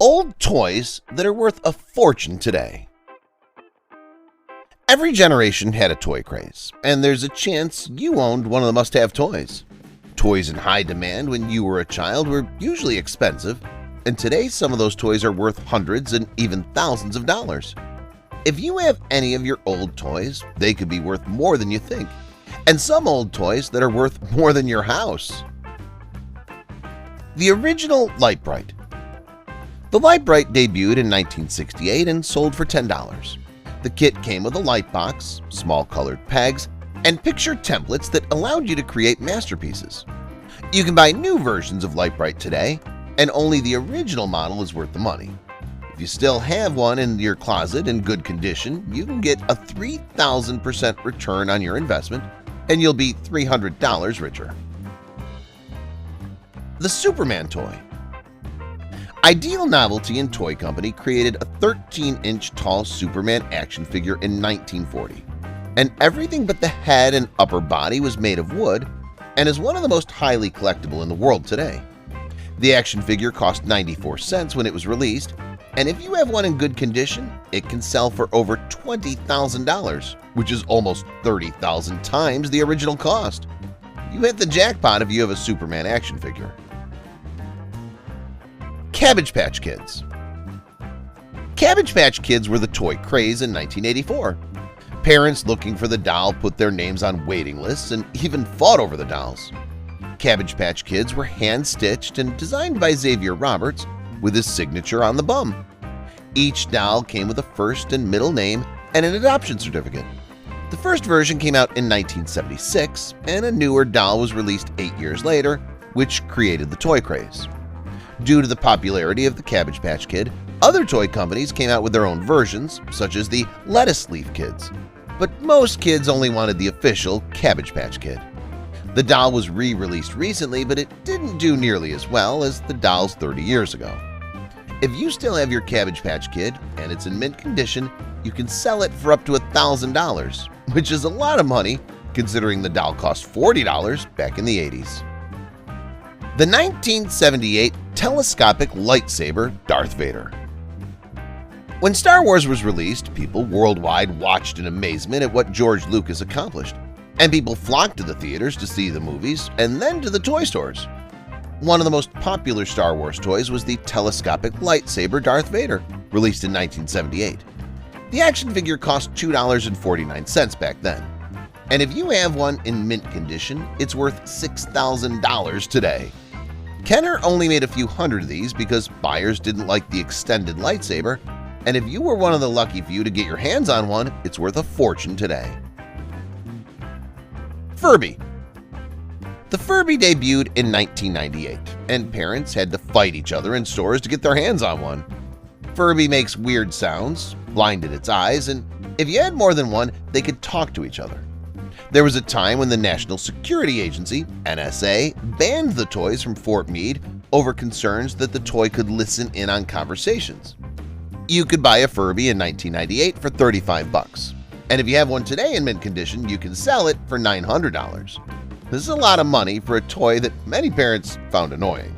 Old toys that are worth a fortune today. Every generation had a toy craze, and there's a chance you owned one of the must-have toys. Toys in high demand when you were a child were usually expensive, and today some of those toys are worth hundreds and even thousands of dollars. If you have any of your old toys, they could be worth more than you think, and some old toys that are worth more than your house. The original Lite-Brite. The Lite-Brite debuted in 1968 and sold for $10. The kit came with a light box, small colored pegs, and picture templates that allowed you to create masterpieces. You can buy new versions of Lite-Brite today, and only the original model is worth the money. If you still have one in your closet in good condition, you can get a 3,000% return on your investment, and you'll be $300 richer. The Superman toy. Ideal Novelty and Toy Company created a 13-inch tall Superman action figure in 1940, and everything but the head and upper body was made of wood and is one of the most highly collectible in the world today. The action figure cost 94 cents when it was released, and if you have one in good condition, it can sell for over $20,000, which is almost 30,000 times the original cost. You hit the jackpot if you have a Superman action figure. Cabbage Patch Kids. Cabbage Patch Kids were the toy craze in 1984. Parents looking for the doll put their names on waiting lists and even fought over the dolls. Cabbage Patch Kids were hand-stitched and designed by Xavier Roberts with his signature on the bum. Each doll came with a first and middle name and an adoption certificate. The first version came out in 1976, and a newer doll was released 8 years later, which created the toy craze. Due to the popularity of the Cabbage Patch Kid, other toy companies came out with their own versions, such as the Lettuce Leaf Kids. But most kids only wanted the official Cabbage Patch Kid. The doll was re-released recently, but it didn't do nearly as well as the dolls 30 years ago. If you still have your Cabbage Patch Kid and it's in mint condition, you can sell it for up to $1,000, which is a lot of money considering the doll cost $40 back in the 80s. The 1978 telescopic lightsaber Darth Vader. When Star Wars was released, people worldwide watched in amazement at what George Lucas accomplished, and people flocked to the theaters to see the movies and then to the toy stores. One of the most popular Star Wars toys was the telescopic lightsaber Darth Vader, released in 1978. The action figure cost $2.49 back then, and if you have one in mint condition, it's worth $6,000 today. Kenner only made a few hundred of these because buyers didn't like the extended lightsaber, and if you were one of the lucky few to get your hands on one, it's worth a fortune today. Furby. The Furby debuted in 1998, and parents had to fight each other in stores to get their hands on one. Furby makes weird sounds, blinded its eyes, and if you had more than one, they could talk to each other. There was a time when the National Security Agency, NSA, banned the toys from Fort Meade over concerns that the toy could listen in on conversations. You could buy a Furby in 1998 for $35, and if you have one today in mint condition, you can sell it for $900. This is a lot of money for a toy that many parents found annoying.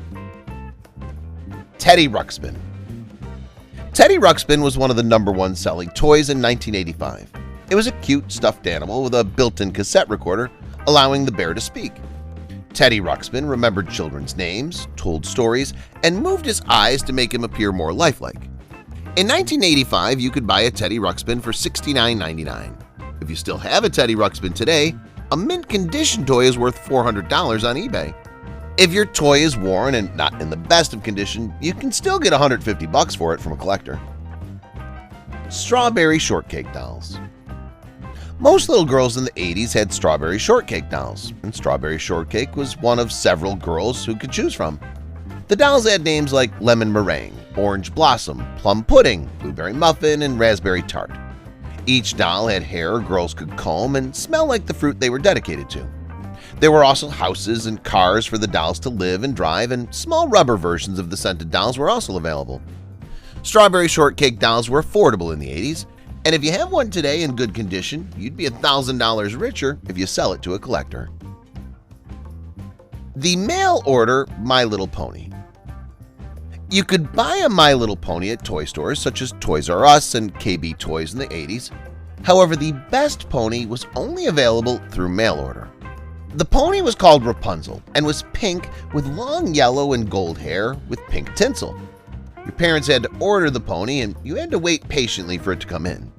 Teddy Ruxpin. Teddy Ruxpin was one of the #1 selling toys in 1985. It was a cute stuffed animal with a built-in cassette recorder, allowing the bear to speak. Teddy Ruxpin remembered children's names, told stories, and moved his eyes to make him appear more lifelike. In 1985, you could buy a Teddy Ruxpin for $69.99. If you still have a Teddy Ruxpin today, a mint condition toy is worth $400 on eBay. If your toy is worn and not in the best of condition, you can still get $150 for it from a collector. Strawberry Shortcake Dolls. Most little girls in the 80s had strawberry shortcake dolls, and strawberry shortcake was one of several girls who could choose from. The dolls had names like lemon meringue, orange blossom, plum pudding, blueberry muffin, and raspberry tart. Each doll had hair girls could comb and smell like the fruit they were dedicated to. There were also houses and cars for the dolls to live and drive, and small rubber versions of the scented dolls were also available. Strawberry shortcake dolls were affordable in the 80s, and if you have one today in good condition, you'd be $1,000 richer if you sell it to a collector. The mail order My Little Pony. You could buy a My Little Pony at toy stores such as Toys R Us and KB Toys in the 80s. However, the best pony was only available through mail order. The pony was called Rapunzel and was pink with long yellow and gold hair with pink tinsel. Your parents had to order the pony and you had to wait patiently for it to come in.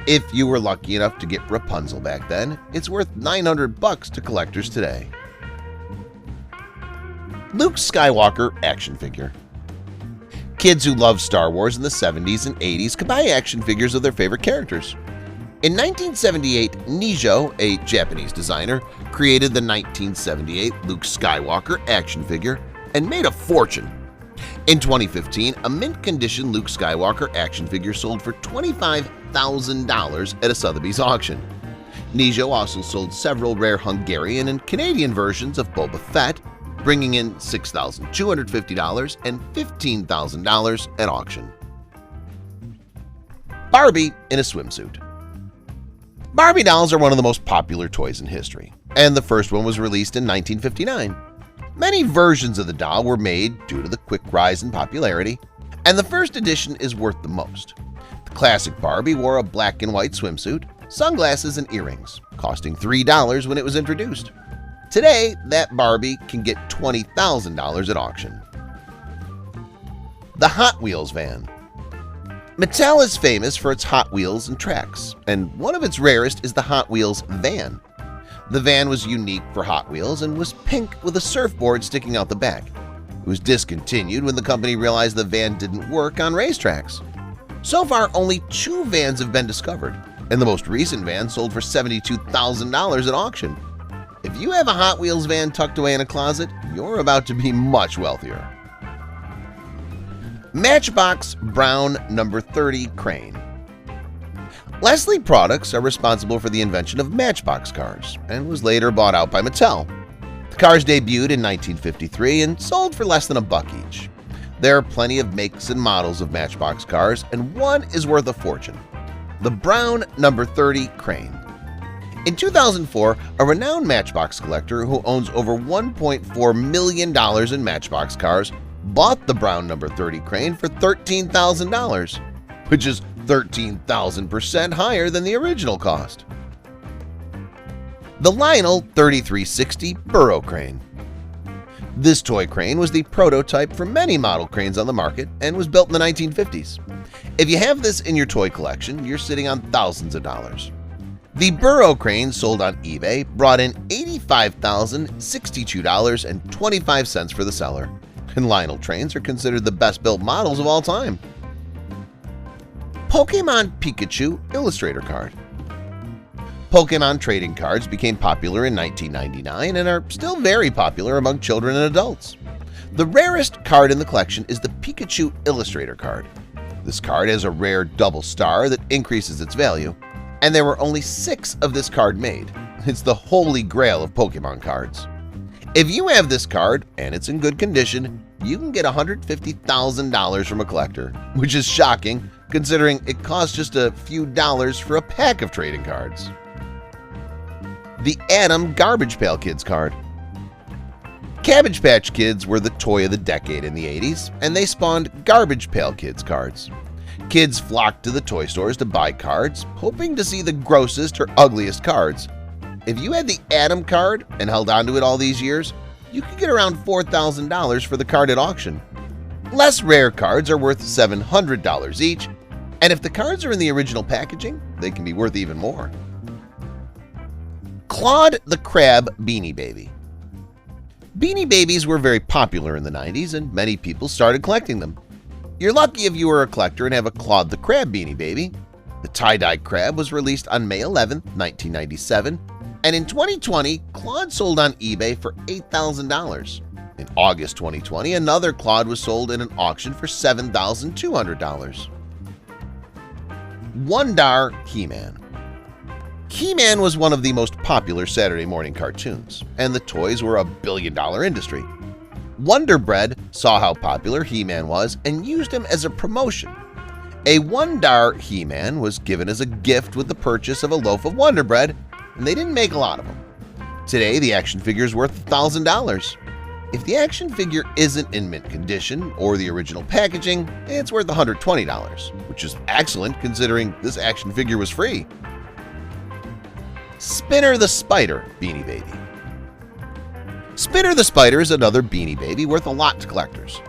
If you were lucky enough to get Rapunzel back then, it's worth $900 to collectors today. Luke Skywalker action figure. Kids who loved Star Wars in the 70s and 80s could buy action figures of their favorite characters. In 1978, Nijo, a Japanese designer, created the 1978 Luke Skywalker action figure and made a fortune. In 2015, a mint-condition Luke Skywalker action figure sold for $25,000 at a Sotheby's auction. Nijo also sold several rare Hungarian and Canadian versions of Boba Fett, bringing in $6,250 and $15,000 at auction. Barbie in a swimsuit. Barbie dolls are one of the most popular toys in history, and the first one was released in 1959. Many versions of the doll were made due to the quick rise in popularity, and the first edition is worth the most. The classic Barbie wore a black and white swimsuit, sunglasses, and earrings, costing $3 when it was introduced. Today, that Barbie can get $20,000 at auction. The Hot Wheels van. Mattel is famous for its Hot Wheels and tracks, and one of its rarest is the Hot Wheels van. The van was unique for Hot Wheels and was pink with a surfboard sticking out the back. It was discontinued when the company realized the van didn't work on racetracks. So far, only 2 vans have been discovered, and the most recent van sold for $72,000 at auction. If you have a Hot Wheels van tucked away in a closet, you're about to be much wealthier. Matchbox Brown No. 30 Crane. Leslie Products are responsible for the invention of Matchbox cars and was later bought out by Mattel. The cars debuted in 1953 and sold for less than $1 each. There are plenty of makes and models of Matchbox cars, and one is worth a fortune: the Brown No. 30 Crane. In 2004, a renowned Matchbox collector who owns over $1.4 million in Matchbox cars bought the Brown No. 30 Crane for $13,000, which is 13,000% higher than the original cost. The Lionel 3360 Burrow Crane. This toy crane was the prototype for many model cranes on the market and was built in the 1950s. If you have this in your toy collection, you're sitting on thousands of dollars. The Burrow crane sold on eBay brought in $85,062.25 for the seller, and Lionel trains are considered the best-built models of all time. Pokémon Pikachu Illustrator Card. Pokémon trading cards became popular in 1999 and are still very popular among children and adults. The rarest card in the collection is the Pikachu Illustrator Card. This card has a rare double star that increases its value, and there were only 6 of this card made. It's the holy grail of Pokémon cards. If you have this card and it's in good condition, you can get $150,000 from a collector, which is shocking considering it costs just a few dollars for a pack of trading cards. The Adam Garbage Pail Kids card. Cabbage Patch Kids were the toy of the decade in the 80s, and they spawned Garbage Pail Kids cards. Kids flocked to the toy stores to buy cards, hoping to see the grossest or ugliest cards. If you had the Adam card and held onto it all these years, you could get around $4,000 for the card at auction. Less rare cards are worth $700 each, and if the cards are in the original packaging, they can be worth even more. Claude the Crab Beanie Baby. Beanie Babies were very popular in the 90s, and many people started collecting them. You're lucky if you were a collector and have a Claude the Crab Beanie Baby. The tie-dye crab was released on May 11, 1997, and in 2020, Claude sold on eBay for $8,000. In August 2020, another Claude was sold in an auction for $7,200. Wondar He-Man. He-Man was one of the most popular Saturday morning cartoons, and the toys were a billion-dollar industry. Wonder Bread saw how popular He-Man was and used him as a promotion. A Wondar He-Man was given as a gift with the purchase of a loaf of Wonder Bread, and they didn't make a lot of them. Today, the action figure is worth $1,000. If the action figure isn't in mint condition or the original packaging, it's worth $120, which is excellent considering this action figure was free. Spinner the Spider Beanie Baby. Spinner the Spider is another Beanie Baby worth a lot to collectors.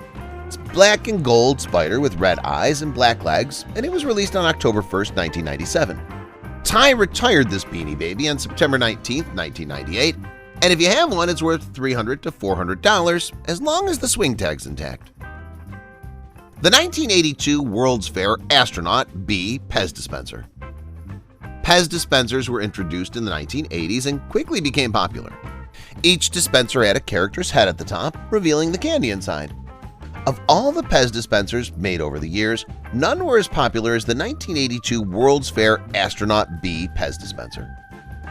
It's black and gold spider with red eyes and black legs, and it was released on October 1st, 1997. Ty retired this Beanie Baby on September 19, 1998, and if you have one, it's worth $300 to $400 as long as the swing tag's intact. The 1982 World's Fair Astronaut B Pez Dispenser. Pez dispensers were introduced in the 1980s and quickly became popular. Each dispenser had a character's head at the top, revealing the candy inside. Of all the Pez dispensers made over the years, none were as popular as the 1982 World's Fair Astronaut B Pez dispenser.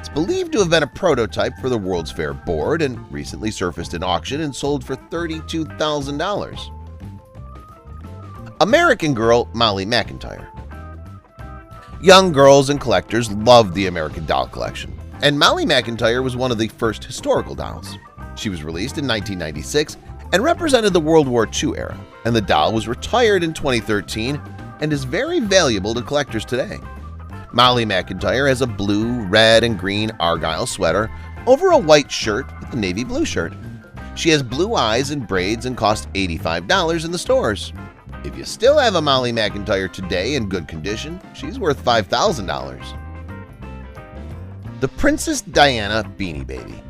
It's believed to have been a prototype for the World's Fair board and recently surfaced in auction and sold for $32,000. American Girl Molly McIntyre. Young girls and collectors loved the American Doll collection, and Molly McIntyre was one of the first historical dolls. She was released in 1996 and represented the World War II era, and the doll was retired in 2013 and is very valuable to collectors today. Molly McIntyre has a blue, red, and green argyle sweater over a white shirt with a navy blue shirt. She has blue eyes and braids and costs $85 in the stores. If you still have a Molly McIntyre today in good condition, she's worth $5,000. The Princess Diana Beanie Baby.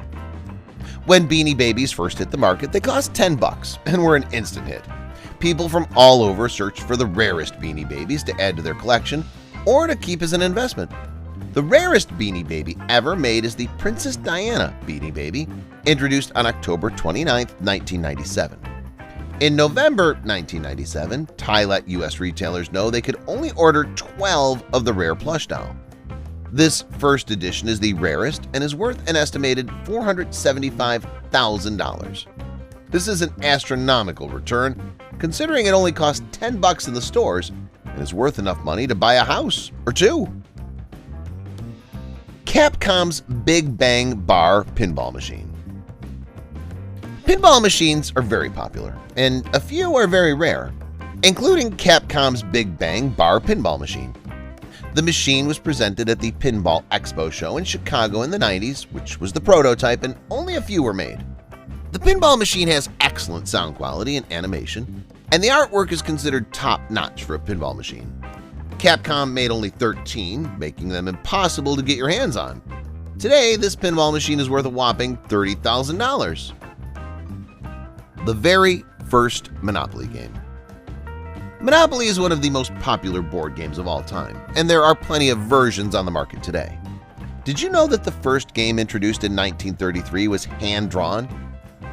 When Beanie Babies first hit the market, they cost $10 and were an instant hit. People from all over searched for the rarest Beanie Babies to add to their collection or to keep as an investment. The rarest Beanie Baby ever made is the Princess Diana Beanie Baby, introduced on October 29, 1997. In November 1997, Ty let U.S. retailers know they could only order 12 of the rare plush doll. This first edition is the rarest and is worth an estimated $475,000. This is an astronomical return, considering it only cost $10 in the stores and is worth enough money to buy a house or two. Capcom's Big Bang Bar Pinball Machine. Pinball machines are very popular, and a few are very rare, including Capcom's Big Bang Bar Pinball Machine. The machine was presented at the Pinball Expo show in Chicago in the 90s, which was the prototype, and only a few were made. The pinball machine has excellent sound quality and animation, and the artwork is considered top-notch for a pinball machine. Capcom made only 13, making them impossible to get your hands on. Today, this pinball machine is worth a whopping $30,000. The very first Monopoly game. Monopoly is one of the most popular board games of all time, and there are plenty of versions on the market today. Did you know that the first game introduced in 1933 was hand-drawn?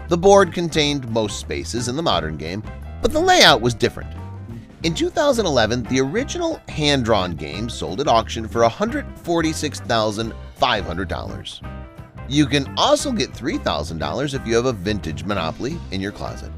The board contained most spaces in the modern game, but the layout was different. In 2011, the original hand-drawn game sold at auction for $146,500. You can also get $3,000 if you have a vintage Monopoly in your closet.